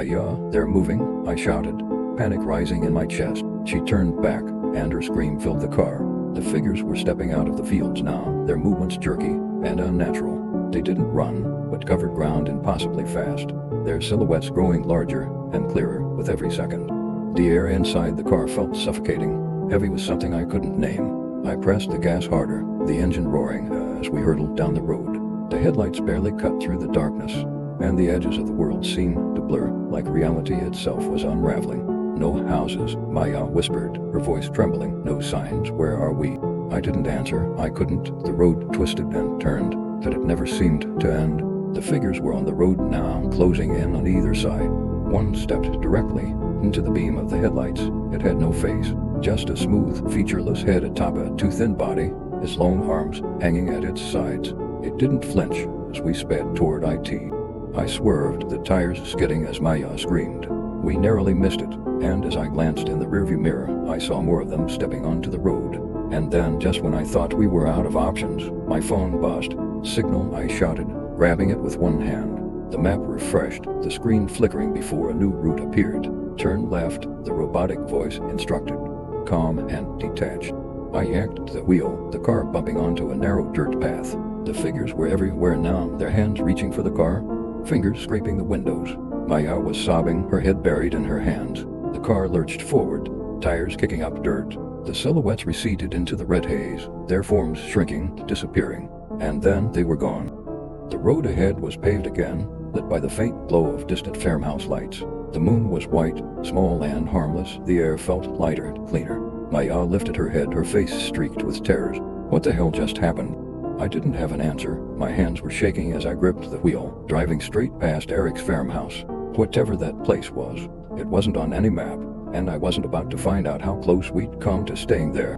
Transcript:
They're moving," I shouted, panic rising in my chest. She turned back, and her scream filled the car. The figures were stepping out of the fields now, their movements jerky and unnatural. They didn't run, but covered ground impossibly fast, their silhouettes growing larger and clearer with every second. The air inside the car felt suffocating, heavy with something I couldn't name. I pressed the gas harder, the engine roaring as we hurtled down the road. The headlights barely cut through the darkness, and the edges of the world seemed to blur, like reality itself was unraveling. "No houses," Maya whispered, her voice trembling. "No signs. Where are we?" I didn't answer. I couldn't. The road twisted and turned, but it never seemed to end. The figures were on the road now, closing in on either side. One stepped directly into the beam of the headlights. It had no face, just a smooth, featureless head atop a too-thin body, its long arms hanging at its sides. It didn't flinch as we sped toward it. I swerved, the tires skidding as Maya screamed. We narrowly missed it, and as I glanced in the rearview mirror, I saw more of them stepping onto the road. And then, just when I thought we were out of options, my phone buzzed. "Signal," I shouted, grabbing it with one hand. The map refreshed, the screen flickering before a new route appeared. "Turn left," the robotic voice instructed, calm and detached. I yanked the wheel, the car bumping onto a narrow dirt path. The figures were everywhere now, their hands reaching for the car, fingers scraping the windows. Maya was sobbing, her head buried in her hands. The car lurched forward, tires kicking up dirt. The silhouettes receded into the red haze, their forms shrinking, disappearing. And then they were gone. The road ahead was paved again, lit by the faint glow of distant farmhouse lights. The moon was white, small and harmless. The air felt lighter, cleaner. Maya lifted her head, her face streaked with terrors. What the hell just happened? I didn't have an answer. My hands were shaking as I gripped the wheel, driving straight past Eric's farmhouse. Whatever that place was, it wasn't on any map, and I wasn't about to find out how close we'd come to staying there.